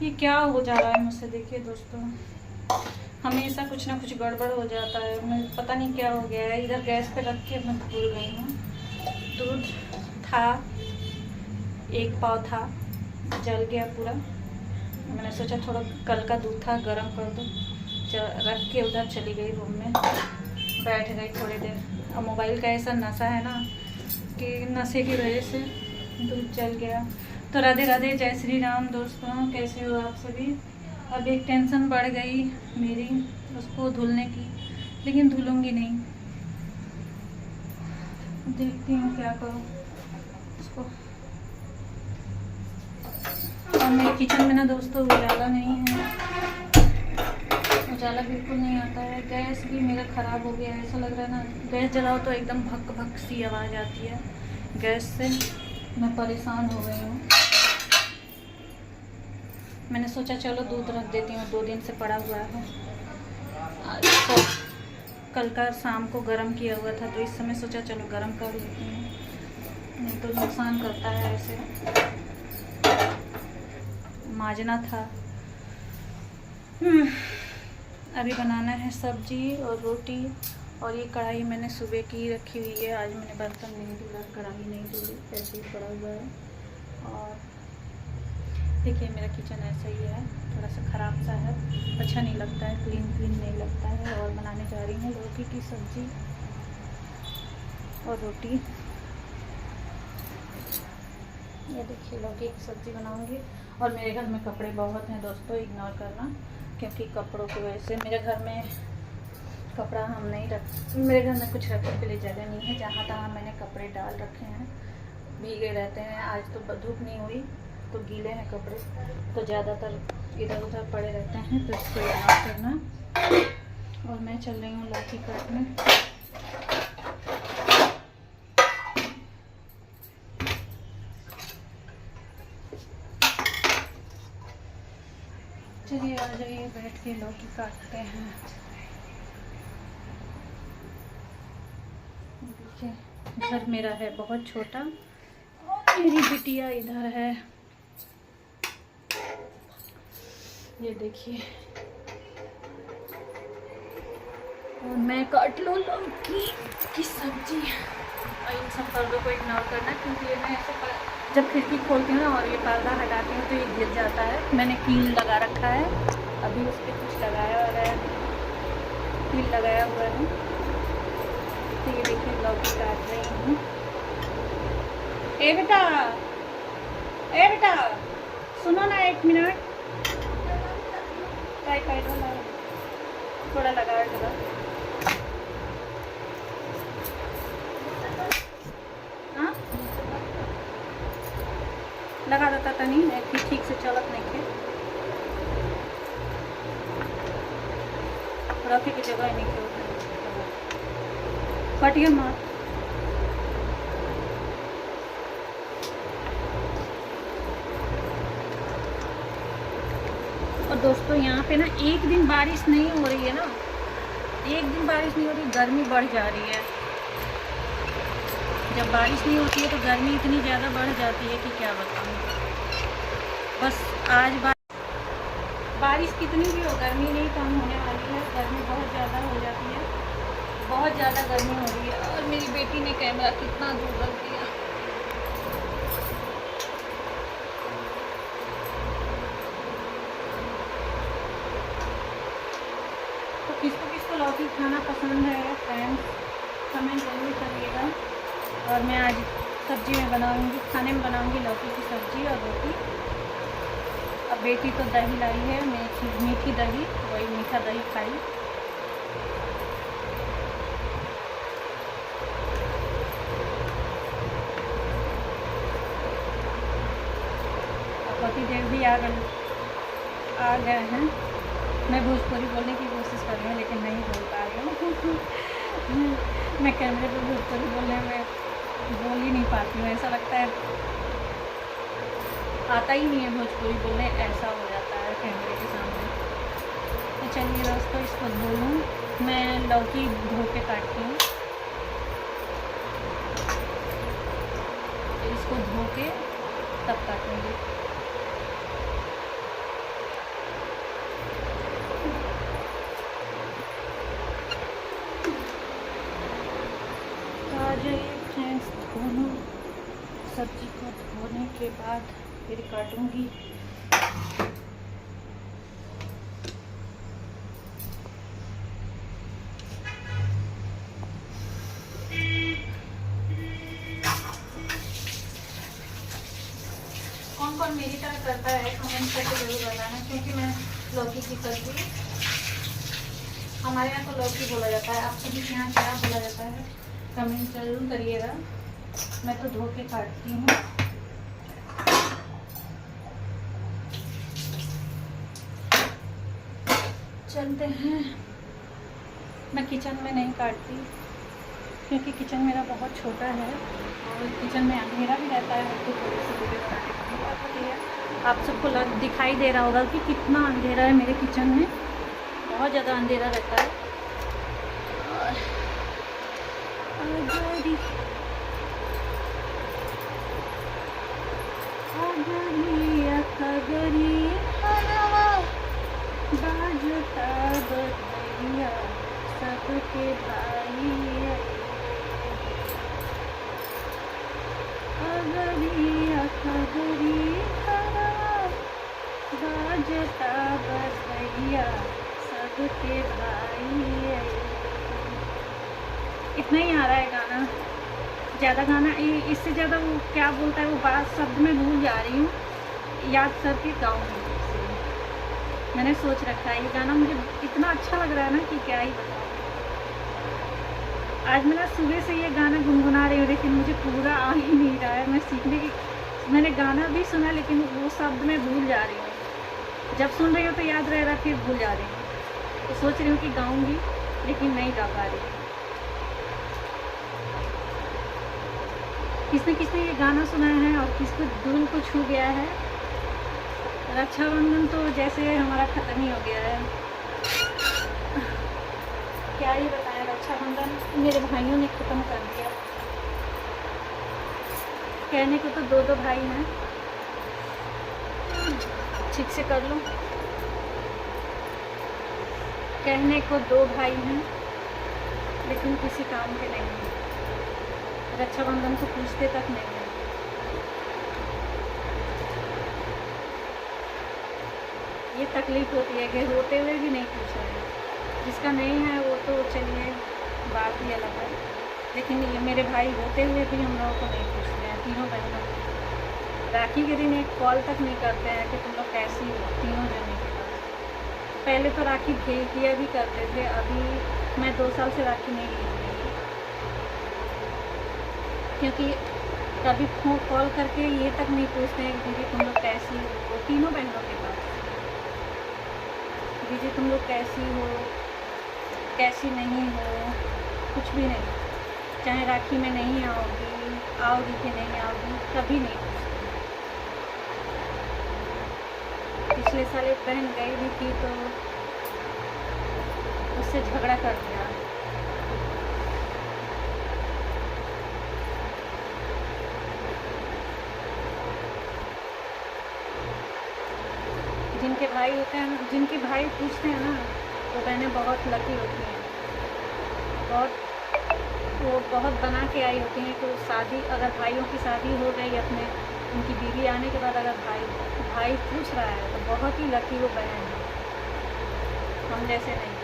ये क्या हो जा रहा है मुझसे, देखिए दोस्तों, हमेशा कुछ ना कुछ गड़बड़ हो जाता है। मैं पता नहीं क्या हो गया है। इधर गैस पे रख के मैं भूल गई हूँ। दूध था, 1 पाव था, जल गया पूरा। मैंने सोचा थोड़ा कल का दूध था, गरम कर दो, रख के उधर चली गई रूम में, बैठ गई थोड़ी देर। अब मोबाइल का ऐसा नशा है ना कि नशे की वजह से दूध जल गया। तो राधे राधे, जय श्री राम दोस्तों, कैसे हो आप सभी। अब एक टेंशन बढ़ गई मेरी उसको धुलने की, लेकिन धुलूंगी नहीं, देखती हूँ क्या करूँ उसको। और मेरे किचन में ना दोस्तों उजाला नहीं है, उजाला बिल्कुल नहीं आता है। गैस भी मेरा ख़राब हो गया है, ऐसा लग रहा है ना गैस जलाओ तो एकदम भक भक सी आवाज़ आती है गैस से। मैं परेशान हो गई हूँ। मैंने सोचा चलो दूध रख देती हूँ, 2 दिन से पड़ा हुआ है। तो कल का शाम को गर्म किया हुआ था, तो इस समय सोचा चलो गर्म कर लेती हूँ, नहीं तो नुकसान करता है ऐसे। माजना था। अभी बनाना है सब्जी और रोटी। और ये कढ़ाई मैंने सुबह की रखी हुई है, आज मैंने बर्तन नहीं धुला, कढ़ाई नहीं धुली, ऐसे ही पड़ा हुआ है। और देखिए मेरा किचन ऐसा ही है, थोड़ा सा ख़राब सा है, अच्छा नहीं लगता है, क्लीन क्लीन नहीं लगता है। और बनाने जा रही हूँ लौकी की सब्ज़ी और रोटी। ये देखिए लौकी की सब्ज़ी बनाऊँगी। और मेरे घर में कपड़े बहुत हैं दोस्तों, इग्नोर करना, क्योंकि कपड़ों की वजह से मेरे घर में कपड़ा हम नहीं रख, मेरे घर में कुछ रखने के लिए जगह नहीं है। जहाँ तहाँ मैंने कपड़े डाल रखे हैं, भीगे रहते हैं। आज तो धूप नहीं हुई तो गीले हैं कपड़े, तो ज़्यादातर इधर उधर पड़े रहते हैं, तो इसको इग्नोर करना। और मैं चल रही हूँ लौकी काटने। चलिए आ जाइए, बैठ के लौकी काटते हैं। घर मेरा है बहुत छोटा, मेरी बिटिया इधर है, ये देखिए। और मैं काट लो लौकी की सब्जी। और इन सब पर्दों को इग्नोर करना, क्योंकि ये मैं ऐसे जब खिड़की खोलती हूँ ना और ये पर्दा हटाती हूँ तो ये गिर जाता है। मैंने कील लगा रखा है, अभी उस पर कुछ लगाया हुआ है, कील लगाया हुआ है। तो ये देखिए लौकी काट रही हूँ। ए बेटा सुनो ना, 1 मिनट। थोड़ा लगा जरा। हाँ लगा देता था, नहीं ठीक से चलत नहीं थे, रखे की जगह नहीं थे, फटिए मार। और दोस्तों यहाँ पे ना एक दिन बारिश नहीं हो रही है ना, एक दिन बारिश नहीं हो रही, गर्मी बढ़ जा रही है। जब बारिश नहीं होती है तो गर्मी इतनी ज़्यादा बढ़ जाती है कि क्या बताऊँ। बस आज बारिश कितनी भी हो, गर्मी नहीं कम होने वाली है। गर्मी बहुत ज़्यादा हो जाती है, बहुत ज़्यादा गर्मी हो रही है। और मेरी बेटी ने कैमरा कितना दूर रख दिया। तो किसको लौकी खाना पसंद है फ्रेंड्स, कमेंट ज़रूर करिएगा। और मैं आज सब्जी में बनाऊंगी, खाने में बनाऊंगी लौकी की सब्ज़ी और रोटी। अब बेटी तो दही लाई है, मीठी दही, वही मीठा दही खाई। पति देव भी आ गए हैं। मैं भोजपुरी बोलने की कोशिश कर रही हूँ लेकिन नहीं बोल पा रही हूँ। मैं कैमरे पर भोजपुरी बोलने में बोल ही नहीं पाती हूँ, ऐसा लगता है आता ही नहीं है भोजपुरी बोलने, ऐसा हो जाता है कैमरे के सामने। तो चलिए दोस्तों इसको धो लूँ, मैं लौकी धो के काटती हूँ। इसको धो के तब काटूँगी। जाइए फ्रेंड्स, दोनों सब्जी को धोने के बाद फिर काटूंगी। कौन कौन मेरी तरह करता है कमेंट करके जरूर बताना, क्योंकि मैं लौकी की सब्जी, हमारे यहाँ तो लौकी बोला जाता है, आप सभी के यहाँ क्या बोला जाता है कमेंट जरूर करिएगा। मैं तो धो के काटती हूँ। चलते हैं, मैं किचन में नहीं काटती क्योंकि किचन मेरा बहुत छोटा है और किचन में अंधेरा भी रहता है। तो थोड़ी सी वीडियो बनाने है, आप सबको दिखाई दे रहा होगा कि कितना अंधेरा है मेरे किचन में, बहुत ज़्यादा अंधेरा रहता है। सबके भाई अगरिया खगरी बाजता बधैया सबके भाई। इतना ही आ रहा है गाना, ज़्यादा गाना इससे ज़्यादा वो क्या बोलता है वो बात शब्द में भूल जा रही हूँ, याद करके गाऊंगी। मैंने सोच रखा है ये गाना, मुझे इतना अच्छा लग रहा है ना कि क्या ही बताऊँ। आज मैं सुबह से ये गाना गुनगुना रही हूँ लेकिन मुझे पूरा आ ही नहीं रहा है। मैं सीखने की, मैंने गाना भी सुना लेकिन वो शब्द में भूल जा रही हूँ। जब सुन रही हूँ तो याद रह रहा, फिर भूल जा रही हूँ। तो सोच रही हूँ कि गाऊंगी लेकिन नहीं गा पा रही। किसने किसने ये गाना सुना है और किसको दिल को छू गया है। रक्षाबंधन तो जैसे हमारा ख़त्म ही हो गया है, क्या ही बताएं। रक्षाबंधन मेरे भाइयों ने ख़त्म कर दिया। कहने को तो दो भाई हैं, ठीक से कर लो। कहने को दो भाई हैं लेकिन किसी काम के नहीं हैं। रक्षाबंधन को पूछते तक नहीं है। ये तकलीफ होती है कि रोते हुए भी नहीं पूछ रहे हैं। जिसका नहीं है वो तो चलिए बात ही अलग है, लेकिन ये मेरे भाई होते हुए भी हम लोगों को नहीं पूछते हैं। तीनों बहनों राखी के दिन एक कॉल तक नहीं करते हैं कि तुम लोग कैसी हो, तीनों जने के पास। पहले तो राखी भेज दिया भी करते थे, अभी मैं 2 साल से राखी नहीं भेज रही क्योंकि कभी फोन कॉल करके ये तक नहीं पूछते हैं कि दीदी तुम लोग कैसी हो। तीनों बहनों के पास दीदी तुम लोग कैसी हो, कैसी नहीं हो, कुछ भी नहीं। चाहे राखी में नहीं आओगी कि नहीं आओगी, कभी नहीं पूछते। पिछले साल एक बहन गई भी थी तो उससे झगड़ा कर दिया। जिनके भाई होते हैं, जिनके भाई पूछते हैं ना, वो बहनें बहुत लकी होती हैं। वो बहुत बना के आई होती हैं कि शादी, अगर भाइयों की शादी हो गई अपने, उनकी बीवी आने के बाद अगर भाई पूछ रहा है तो बहुत ही लकी वो बहन है। हम जैसे नहीं,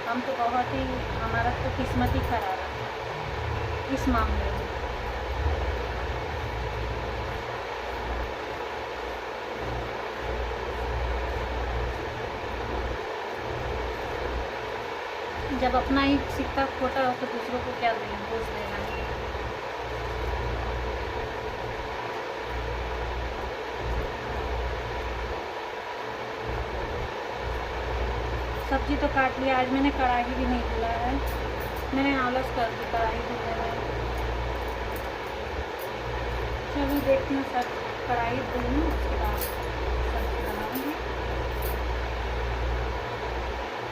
हम तो बहुत ही, हमारा तो किस्मत ही खराब है इस मामले में। जब अपना ही सिक्का खोटा हो तो दूसरों को क्या देना, दोष देना। सब्जी तो काट लिया, आज मैंने कढ़ाई भी नहीं धुला है, मैंने आलस कर दी कढ़ाई धुलने में। चलो देखती हूँ, सब कढ़ाई धुल लूँ उसके बाद सब्जी बनाऊँगी।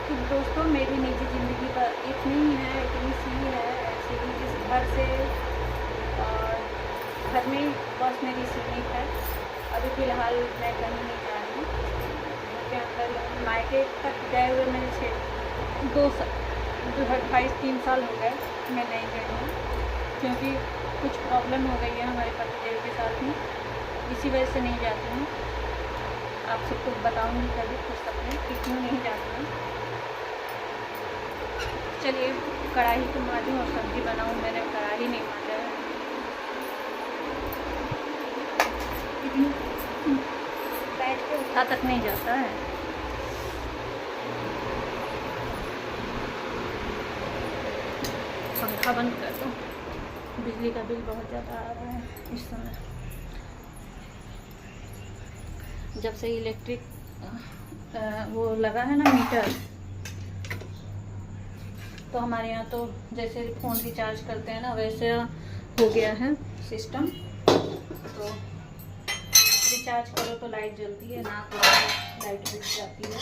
तो दोस्तों मेरी निजी ज़िंदगी पर इतनी ही है, इतनी सी है, ऐसे ही इस घर से और घर में बस मेरी सीमित है। अभी फ़िलहाल मैं कहीं नहीं जा रही हूँ, घर के अंदर मायके तक गए हुए मेरे 3 साल हो गए, मैं नहीं गई हूँ। क्योंकि कुछ प्रॉब्लम हो गई है हमारे पतिदेव के साथ में, इसी वजह से नहीं जाती हूँ। आप सबको बताऊँगी कभी कुछ सपने कि क्यों नहीं जाती हूँ। चलिए कढ़ाई को मांजूँ और सब्ज़ी बनाऊँ। मैंने कढ़ाई नहीं मांजा है। बैठ के उठा तक नहीं जाता है। पंखा बंद कर दो, बिजली का बिल बहुत ज़्यादा आ रहा है इस समय। जब से इलेक्ट्रिक वो लगा है ना मीटर, तो हमारे यहाँ तो जैसे फ़ोन रिचार्ज करते हैं ना वैसे हो गया है सिस्टम। तो रिचार्ज करो तो लाइट जलती है, ना करो तो लाइट बुझ जाती है।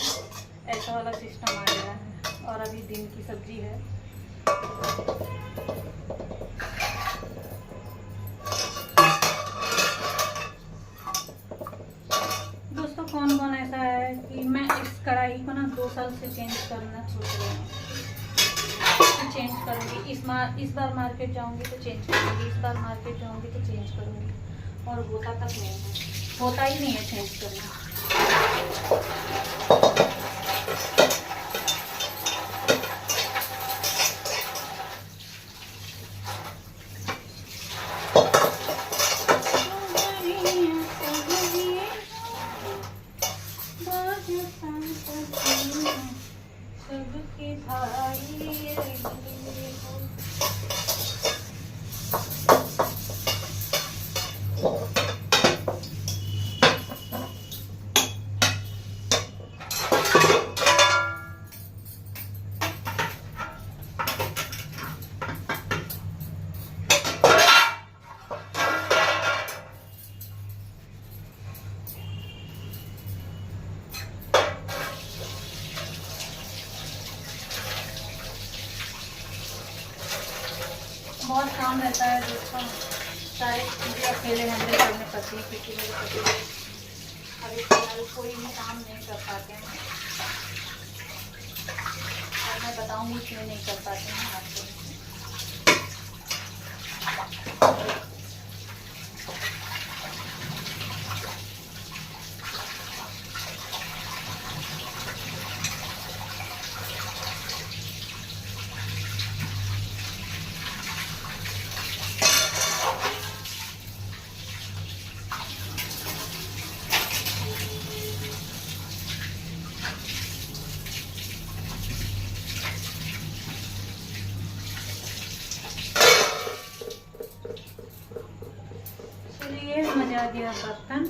ऐसा वाला सिस्टम आ गया है। और अभी दिन की सब्जी है। दोस्तों कौन कौन ऐसा है कि मैं इस कढ़ाई को ना 2 साल से चेंज करना सोच रही हूँ। चेंज करूँगी, इस बार मार्केट जाऊँगी तो चेंज करूँगी, इस बार मार्केट जाऊँगी तो चेंज करूँगी, और होता तक नहीं है, होता ही नहीं है चेंज करना। सबके भाई बहुत काम रहता है दोस्तों। सारे चीज़ें अकेले हैंडल करने पड़ती है क्योंकि मेरे पति अभी फिलहाल कोई भी काम नहीं कर पाते हैं। और मैं बताऊंगी क्यों नहीं कर पाते हैं आपको। चलिए मजा आ गया बर्तन।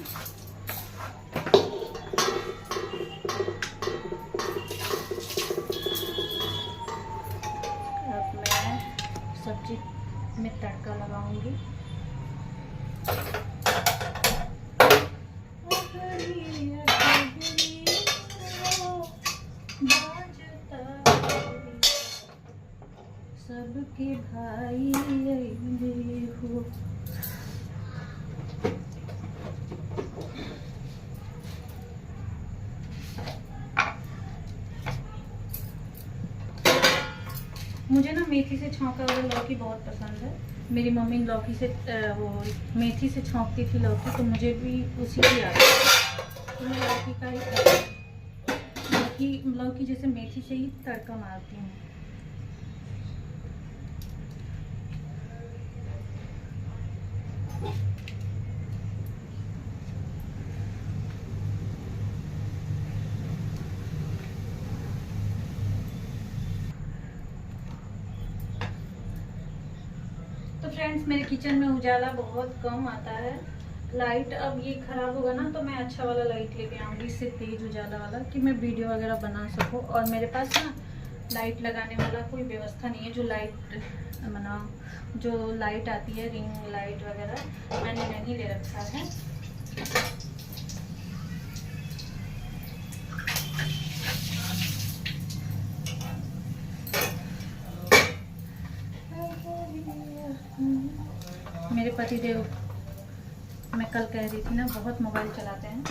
अब मैं सब्जी में तड़का लगाऊंगी। सबके भाई हो। मुझे ना मेथी से छौंका हुआ लौकी बहुत पसंद है। मेरी मम्मी लौकी से वो मेथी से छौंकती थी लौकी, तो मुझे भी उसी की आदत है। तो मैं लौकी का ही लौकी जैसे मेथी से ही तड़का मारती हूँ। तो फ्रेंड्स मेरे किचन में उजाला बहुत कम आता है। लाइट अब ये ख़राब होगा ना तो मैं अच्छा वाला लाइट लेके आऊँगी, इससे तेज़ उजाला वाला, कि मैं वीडियो वगैरह बना सकूँ। और मेरे पास ना लाइट लगाने वाला कोई व्यवस्था नहीं है। जो लाइट आती है रिंग लाइट वगैरह मैंने नहीं ले रखा है। मेरे पतिदेव, मैं कल कह रही थी ना, बहुत मोबाइल चलाते हैं।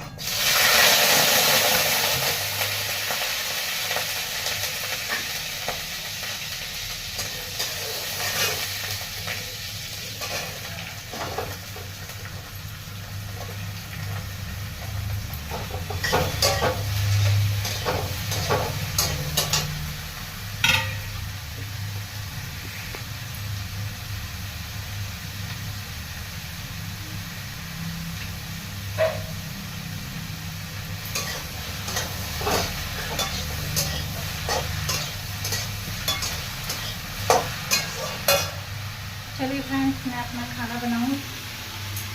चलिए फ्रेंड्स, मैं अपना खाना बनाऊँ,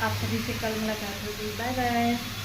आप सभी से कल मुलाकात होगी। Bye bye.